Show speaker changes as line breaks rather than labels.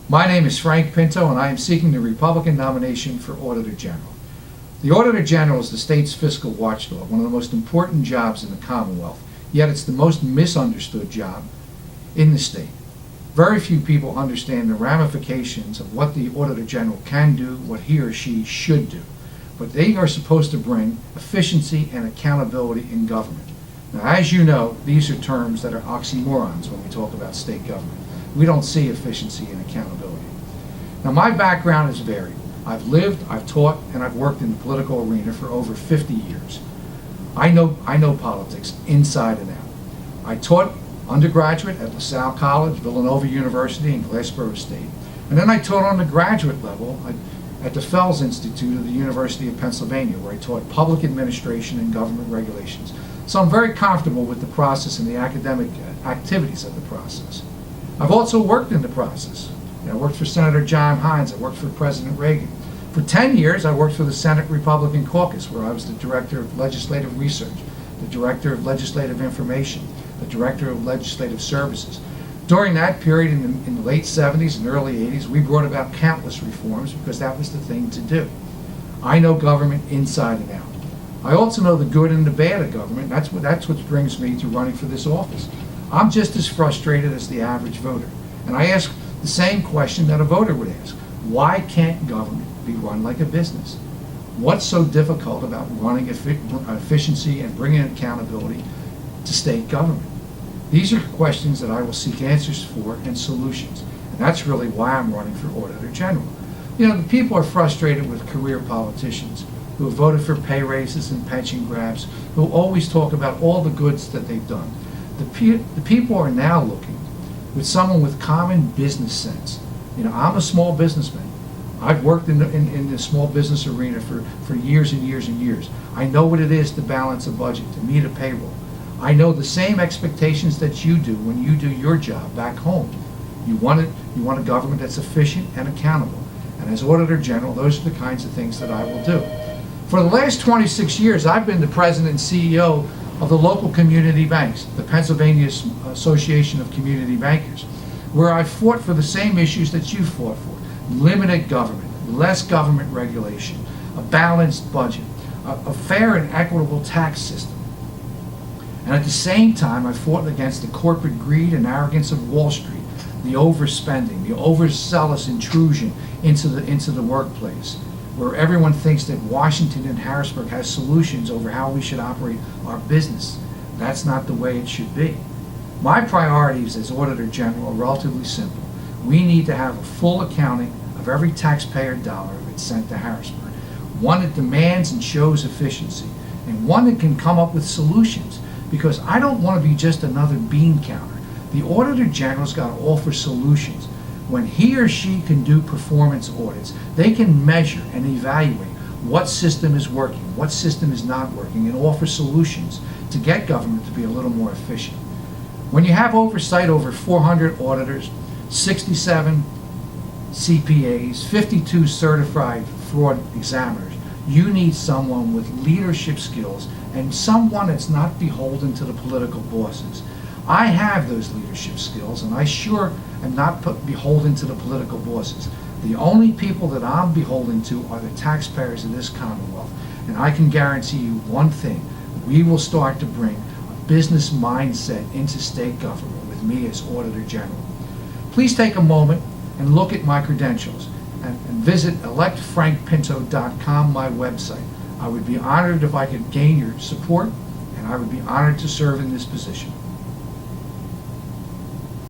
My name is Frank Pinto, and I am seeking the Republican nomination for Auditor General. The Auditor General is the state's fiscal watchdog, one of the most important jobs in the Commonwealth, yet it's the most misunderstood job in the state. Very few people understand the ramifications of what the Auditor General can do, what he or she should do. But they are supposed to bring efficiency and accountability in government. Now, as you know, these are terms that are oxymorons when we talk about state government. We don't see efficiency and accountability. Now, my background is varied. I've lived, I've taught, and I've worked in the political arena for over 50 years. I know politics inside and out. I taught undergraduate at LaSalle College, Villanova University, and Glassboro State. And then I taught on the graduate level at the Fels Institute of the University of Pennsylvania, where I taught public administration and government regulations. So I'm very comfortable with the process and the academic activities of the process. I've also worked in the process. I worked for Senator John Hines. I worked for President Reagan. For 10 years, I worked for the Senate Republican Caucus, where I was the Director of Legislative Research, the Director of Legislative Information, the Director of Legislative Services. During that period, in the late 70s and early 80s, we brought about countless reforms because that was the thing to do. I know government inside and out. I also know the good and the bad of government. That's what brings me to running for this office. I'm just as frustrated as the average voter. And I ask the same question that a voter would ask. Why can't government be run like a business? What's so difficult about running efficiency and bringing accountability to state government? These are questions that I will seek answers for and solutions. And that's really why I'm running for Auditor General. You know, the people are frustrated with career politicians who have voted for pay raises and pension grabs, who always talk about all the goods that they've done. The people are now looking with someone with common business sense. You know, I'm a small businessman. I've worked in the small business arena for years and years and years. I know what it is to balance a budget, to meet a payroll. I know the same expectations that you do when you do your job back home. You want a government that's efficient and accountable. And as Auditor General, those are the kinds of things that I will do. For the last 26 years, I've been the president and CEO of the local community banks, the Pennsylvania Association of Community Bankers, where I fought for the same issues that you fought for. Limited government, less government regulation, a balanced budget, a fair and equitable tax system. And at the same time, I fought against the corporate greed and arrogance of Wall Street, the overspending, the overzealous intrusion into the workplace, where everyone thinks that Washington and Harrisburg has solutions over how we should operate our business. That's not the way it should be. My priorities as Auditor General are relatively simple. We need to have a full accounting of every taxpayer dollar that's sent to Harrisburg, one that demands and shows efficiency, and one that can come up with solutions, because I don't want to be just another bean counter. The Auditor General's got to offer solutions. When he or she can do performance audits, they can measure and evaluate what system is working, what system is not working, and offer solutions to get government to be a little more efficient. When you have oversight over 400 auditors, 67 CPAs, 52 certified fraud examiners, you need someone with leadership skills and someone that's not beholden to the political bosses. I have those leadership skills, and I sure am not beholden to the political bosses. The only people that I'm beholden to are the taxpayers of this Commonwealth. And I can guarantee you one thing: we will start to bring a business mindset into state government with me as Auditor General. Please take a moment and look at my credentials and visit electfrankpinto.com, my website. I would be honored if I could gain your support, and I would be honored to serve in this position.